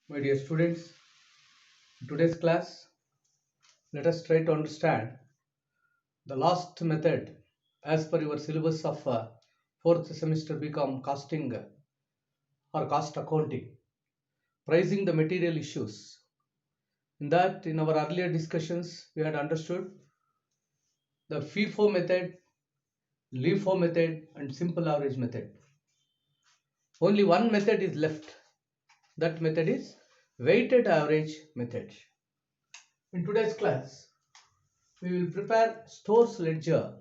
My dear students, in today's class, let us try to understand the last method as per your syllabus of fourth semester BCom costing or cost accounting, pricing the material issues. In that, in our earlier discussions, we had understood the FIFO method, LIFO method, and simple average method. Only one method is left. That method is weighted average method. In today's class, we will prepare stores ledger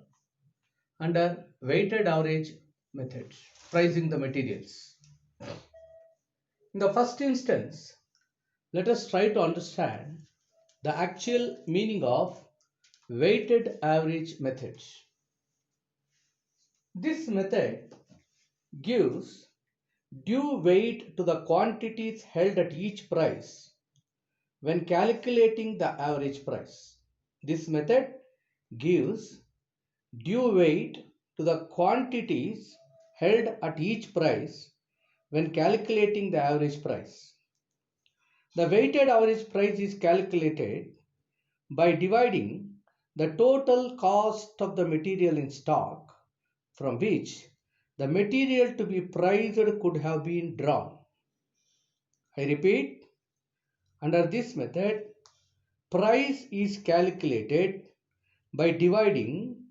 under weighted average method, pricing the materials. In the first instance, let us try to understand the actual meaning of weighted average method. This method gives due weight to the quantities held at each price when calculating the average price. This method gives due weight to the quantities held at each price when calculating the average price. The weighted average price is calculated by dividing the total cost of the material in stock from which the material to be priced could have been drawn. I repeat, under this method, price is calculated by dividing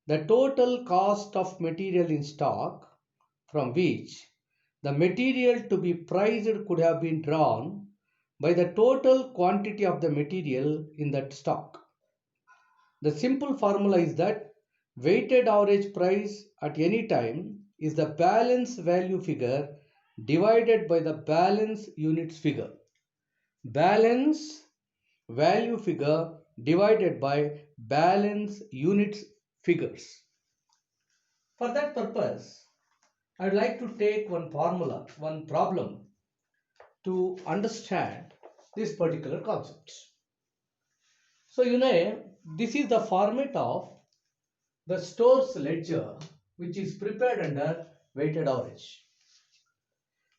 the total cost of material in stock from which the material to be priced could have been drawn by the total quantity of the material in that stock. The simple formula is that weighted average price at any time is the balance value figure divided by the balance units figure. Balance value figure divided by balance units figures. For that purpose, I would like to take one formula, one problem to understand this particular concept. So this is the format of the stores ledger which is prepared under weighted average.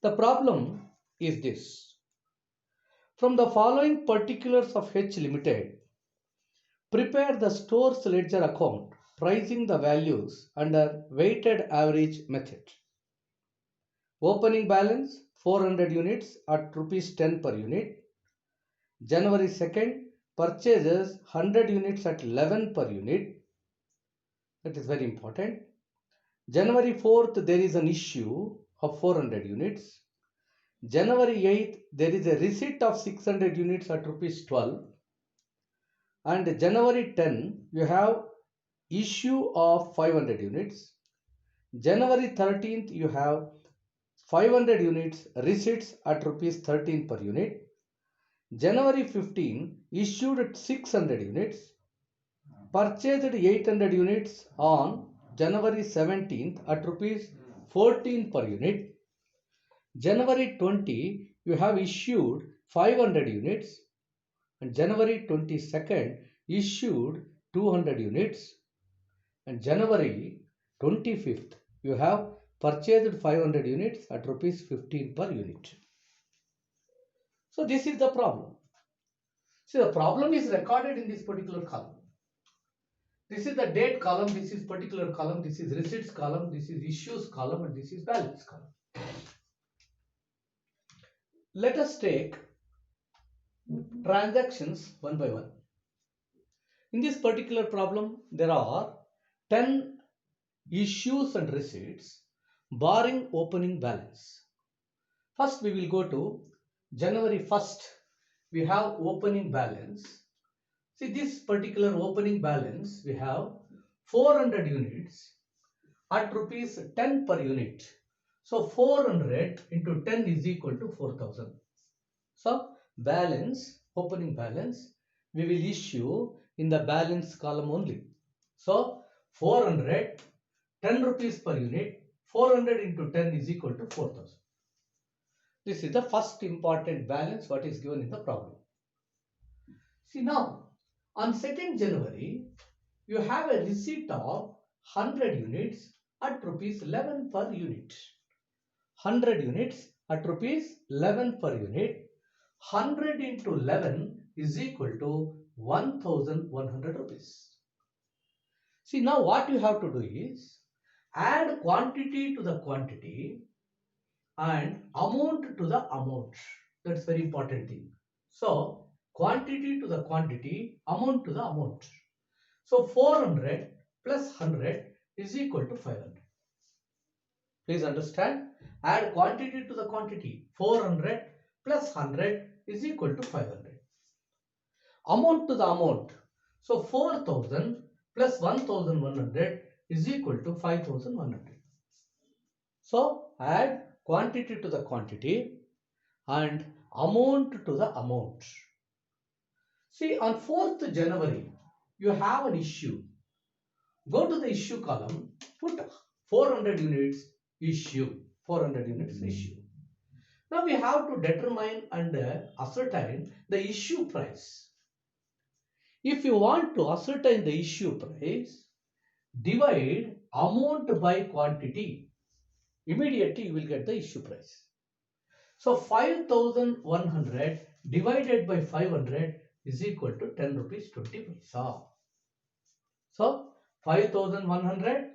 The problem is this. From the following particulars of H Limited, prepare the stores ledger account pricing the values under weighted average method. Opening balance 400 units at rupees 10 per unit. January 2nd, purchases 100 units at 11 per unit. That is very important. January 4th, there is an issue of 400 units. January 8th, there is a receipt of 600 units at rupees 12. And January 10, you have issue of 500 units. January 13th, you have 500 units receipts at rupees 13 per unit. January 15 issued at 600 units, purchased 800 units on January 17th at rupees 14 per unit. January 20 you have issued 500 units and January 22nd issued 200 units and January 25th you have purchased 500 units at rupees 15 per unit. So this is the problem. See, the problem is recorded in this particular column. This is the date column, this is particular column, this is receipts column, this is issues column, and this is balance column. Let us take transactions one by one. In this particular problem, there are 10 issues and receipts barring opening balance. First, we will go to January 1st. We have opening balance. See, this particular opening balance, we have 400 units at rupees 10 per unit. So 400 into 10 is equal to 4000. So balance, opening balance, we will issue in the balance column only. So 400, 10 rupees per unit, 400 into 10 is equal to 4000. This is the first important balance what is given in the problem. See now, on 2nd January, you have a receipt of 100 units at rupees 11 per unit. 100 units at rupees 11 per unit. 100 into 11 is equal to 1100 rupees. See, now what you have to do is add quantity to the quantity and amount to the amount. That's very important thing. So quantity to the quantity, amount to the amount. So 400 plus 100 is equal to 500. Please understand. Add quantity to the quantity. 400 plus 100 is equal to 500. Amount to the amount. So 4000 plus 1100 is equal to 5100. So add quantity to the quantity and amount to the amount. See, on 4th January, you have an issue. Go to the issue column, put 400 units issue. 400 units issue. Now we have to determine and ascertain the issue price. If you want to ascertain the issue price, divide amount by quantity. Immediately you will get the issue price. So 5100 divided by 500 is equal to 10 rupees 20 paisa. So 5100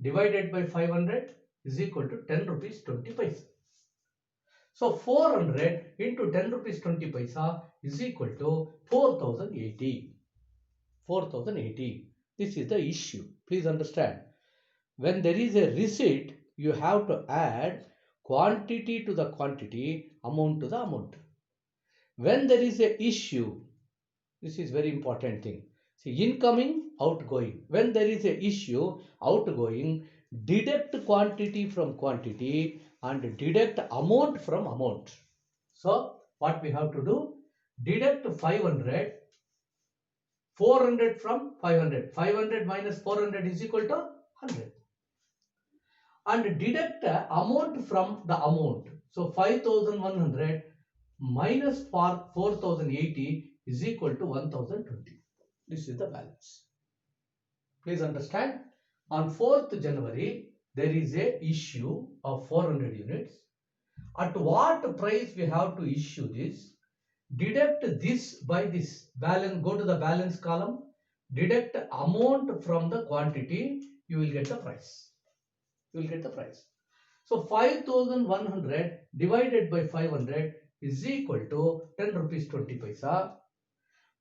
divided by 500 is equal to 10 rupees 20 paisa. So 400 into 10 rupees 20 paisa is equal to 4080. 4080. This is the issue. Please understand. When there is a receipt, you have to add quantity to the quantity, amount to the amount. When there is a issue, this is very important thing. See, incoming, outgoing. When there is a issue, outgoing, deduct quantity from quantity and deduct amount from amount. So, what we have to do? Deduct 500, 400 from 500. 500 minus 400 is equal to 100. And deduct amount from the amount. So 5100 minus 4080 is equal to 1020. This is the balance. Please understand. On 4th January, there is a issue of 400 units. At what price we have to issue this? Deduct this by this. Balance. Go to the balance column. Deduct amount from the quantity. You will get the price. You will get the price. So 5100 divided by 500 is equal to 10 rupees 20 paisa.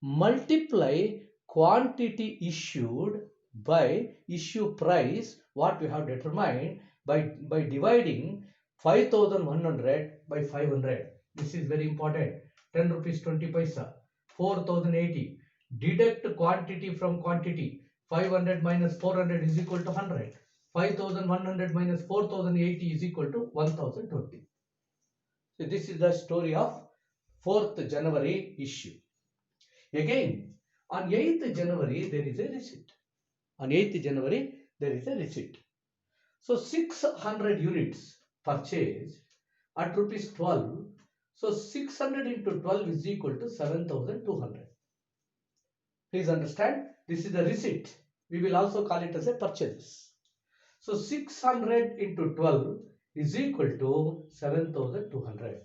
Multiply quantity issued by issue price, what we have determined by dividing 5100 by 500. This is very important. 10 rupees 20 paisa. 4080. Deduct quantity from quantity. 500 minus 400 is equal to 100. 5100 minus 4080 is equal to 1020. So this is the story of 4th January issue. Again, on 8th January there is a receipt. On 8th January there is a receipt. So 600 units purchased at rupees 12. So 600 into 12 is equal to 7200. Please understand, this is the receipt. We will also call it as a purchase. So 600 into 12 is equal to 7200.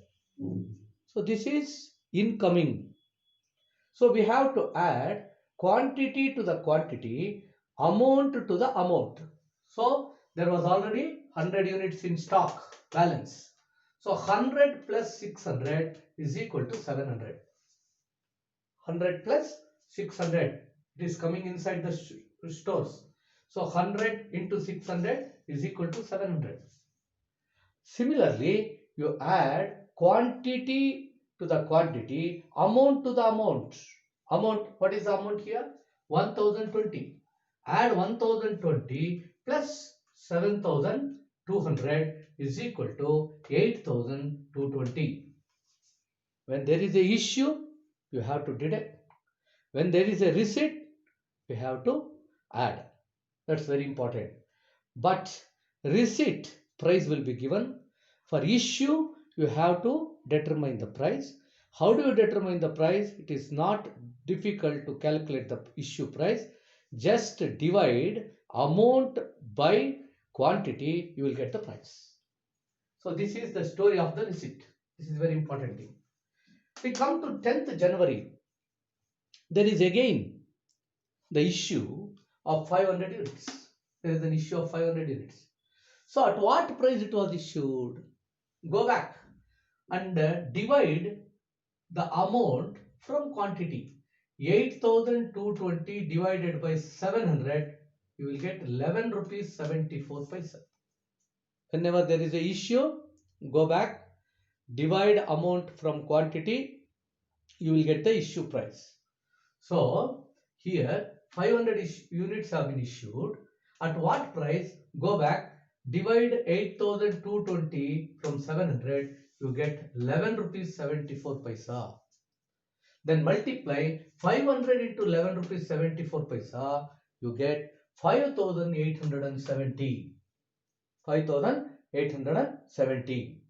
So this is incoming. So we have to add quantity to the quantity, amount to the amount. So there was already 100 units in stock, balance. So 100 plus 600 is equal to 700. 100 plus 600, it is coming inside the stores. So 100 into 600 is equal to 700. Similarly, you add quantity to the quantity, amount to the amount. Amount, what is the amount here? 1020. Add 1020 plus 7200 is equal to 8220. When there is a issue, you have to deduct. When there is a receipt, you have to add. That's very important. But receipt price will be given. For issue, you have to determine the price. How do you determine the price? It is not difficult to calculate the issue price. Just divide amount by quantity, you will get the price. So this is the story of the receipt. This is very important thing. We come to 10th January. There is again the issue of 500 units. There is an issue of 500 units. So at what price it was issued? Go back and divide the amount from quantity. 8,220 divided by 700, you will get 11 rupees 74 paisa. Whenever there is a issue, go back, divide amount from quantity, you will get the issue price. So here 500 units have been issued. At what price? Go back, divide 8,220 from 700, you get 11 rupees 74 paisa. Then multiply 500 into 11 rupees 74 paisa, you get 5,870. 5,870.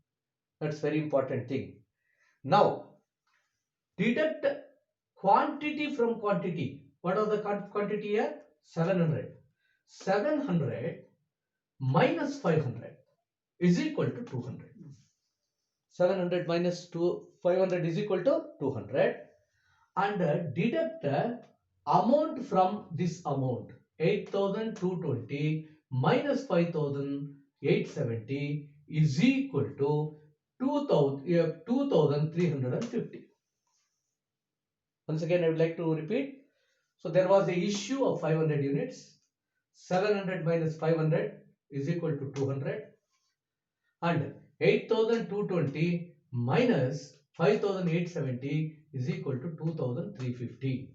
That's very important thing. Now, deduct quantity from quantity. What was the quantity here? 700. 700 minus 500 is equal to 200. 700 minus 500 is equal to 200. And deduct the amount from this amount. 8,220 minus 5,870 is equal to 2,350. Once again, I would like to repeat. So there was a issue of 500 units. 700 minus 500 is equal to 200. And 8,220 minus 5,870 is equal to 2,350.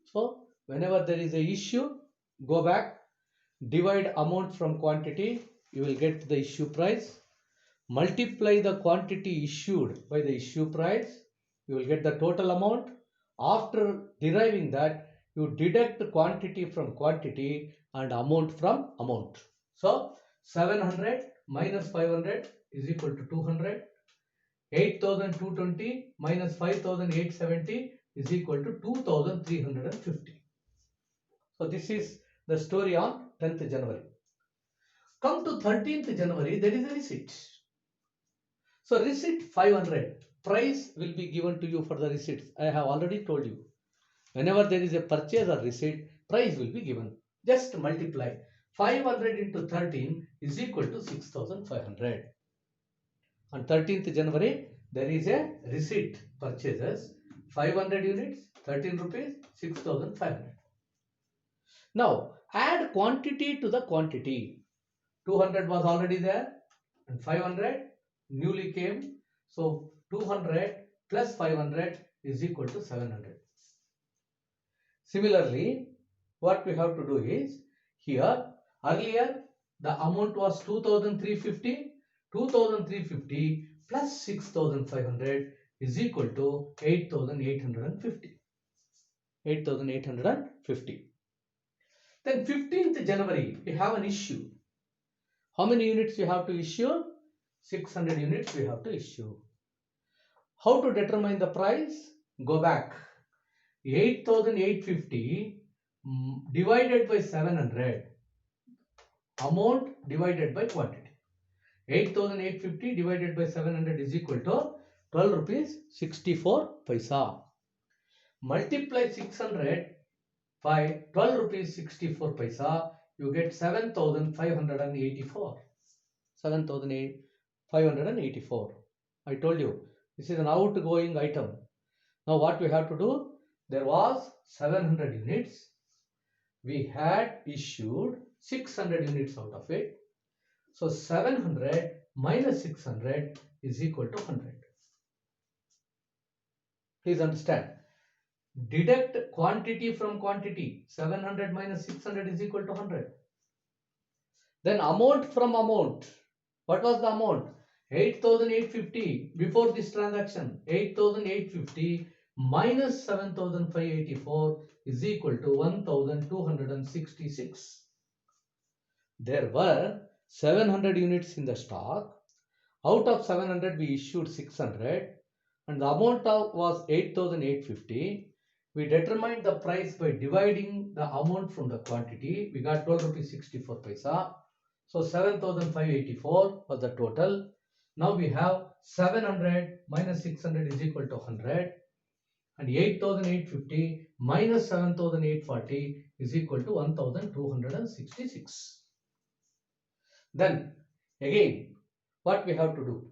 So whenever there is a issue, go back, divide amount from quantity, you will get the issue price. Multiply the quantity issued by the issue price, you will get the total amount. After deriving that, you deduct the quantity from quantity and amount from amount. So 700 minus 500 is equal to 200. 8,220 minus 5,870 is equal to 2,350. So this is the story on 10th January. Come to 13th January, there is a receipt. So receipt 500, price will be given to you for the receipts. I have already told you. Whenever there is a purchase or receipt, price will be given. Just multiply 500 into 13 is equal to 6,500. On 13th January, there is a receipt purchases 500 units, 13 rupees, 6,500. Now, add quantity to the quantity. 200 was already there and 500 newly came. So, 200 plus 500 is equal to 700. Similarly, what we have to do is, here earlier the amount was 2,350. 2,350 plus 6,500 is equal to 8,850. 8,850. Then 15th January, we have an issue. How many units we have to issue? 600 units we have to issue. How to determine the price? Go back. 8,850 divided by 700. Amount divided by quantity. 8,850 divided by 700 is equal to 12 rupees 64 paisa. Multiply 600 by 12 rupees 64 paisa, you get 7,584. 7,584. I told you, this is an outgoing item. Now what we have to do? There was 700 units. We had issued 600 units out of it. So 700 minus 600 is equal to 100. Please understand. Deduct quantity from quantity. 700 minus 600 is equal to 100. Then amount from amount. What was the amount? 8,850 before this transaction. 8,850 minus 7,584 is equal to 1,266. There were 700 units in the stock. Out of 700 we issued 600 and the amount was 8,850. We determined the price by dividing the amount from the quantity. We got 12 rupees 64 paisa. So 7,584 was the total. Now we have 700 minus 600 is equal to 100, and 8,850 minus 7,840 is equal to 1,266. Then again, what we have to do?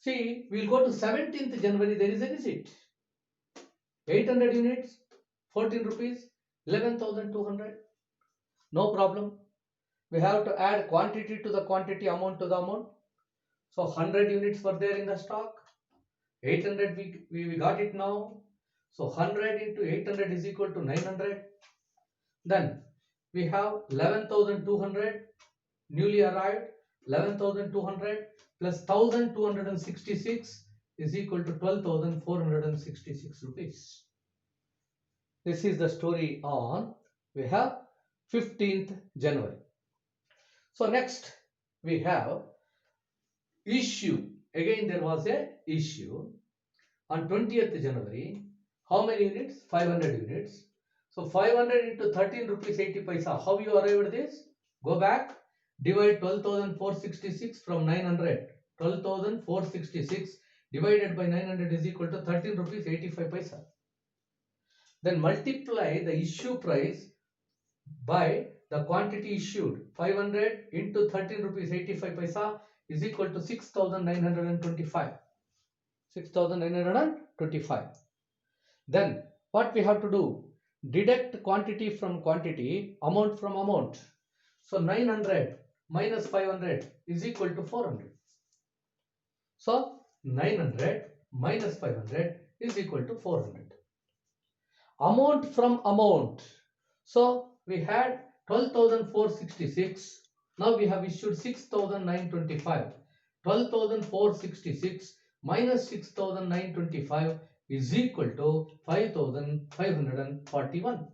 See, we will go to 17th January, there is a receipt. 800 units, 14 rupees, 11,200. No problem. We have to add quantity to the quantity, amount to the amount. So 100 units were there in the stock. 800 we got it now. So 100 into 800 is equal to 900. Then we have 11,200 newly arrived. 11,200 plus 1,266 is equal to 12,466 rupees. This is the story on, we have 15th January. So next we have issue. Again there was a issue on 20th January. How many units? 500 units. So 500 into 13 rupees 80 paisa. How you arrive at this? Go back, divide 12,466 from 900. 12,466 divided by 900 is equal to 13 rupees 85 paisa. Then multiply the issue price by the quantity issued. 500 into 13 rupees 85 paisa is equal to 6,925. 6,925. Then what we have to do? Deduct quantity from quantity, amount from amount. So 900 minus 500 is equal to 400. So 900 minus 500 is equal to 400. Amount from amount. So we had 12,466. Now we have issued 6,925. 12,466 minus 6,925 is equal to 5,541.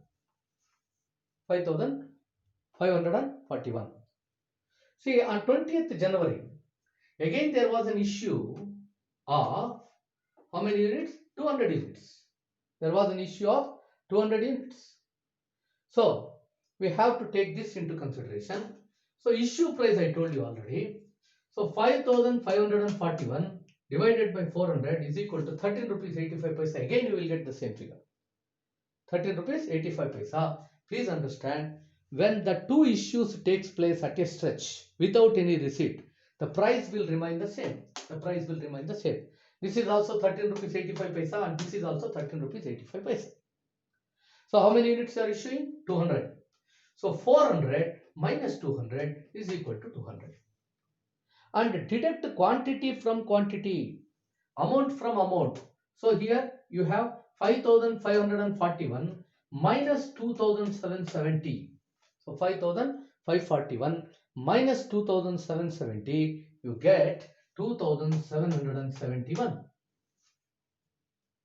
5,541. See, on 20th January, again there was an issue of how many units? 200 units. There was an issue of 200 units. So we have to take this into consideration. So issue price I told you already. So 5,541 divided by 400 is equal to 13 rupees 85 paisa. Again you will get the same figure. 13 rupees 85 paisa. Please understand, when the two issues takes place at a stretch without any receipt, the price will remain the same. The price will remain the same. This is also 13 rupees 85 paisa and this is also 13 rupees 85 paisa. So how many units are issuing? 200. So 400 minus 200 is equal to 200. And deduct quantity from quantity, amount from amount. So here you have 5,541 minus 2,770. So 5,541 minus 2,770, you get 2,771.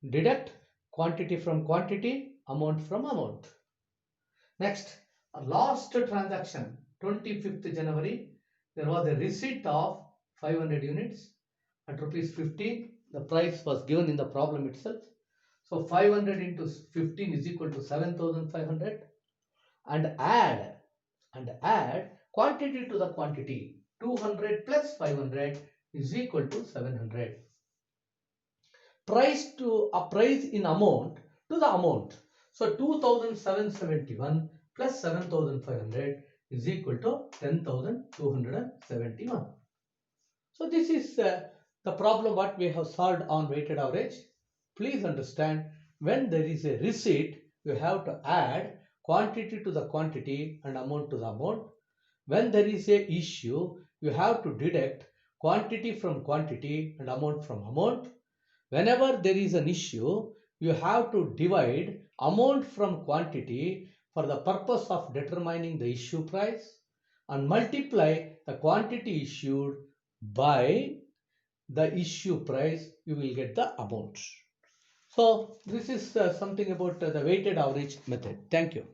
Deduct quantity from quantity, amount from amount. Next, last transaction, 25th January, there was a receipt of 500 units at rupees 15. The price was given in the problem itself. So 500 into 15 is equal to 7,500. And add quantity to the quantity. 200 plus 500 is equal to 700. Price in amount to the amount. So 2,771 plus 7,500 is equal to 10,271. So this is the problem what we have solved on weighted average. Please understand, when there is a receipt, you have to add quantity to the quantity and amount to the amount. When there is a issue, you have to deduct quantity from quantity and amount from amount. Whenever there is an issue, you have to divide amount from quantity for the purpose of determining the issue price and multiply the quantity issued by the issue price, you will get the amount. So this is something about the weighted average method. Thank you.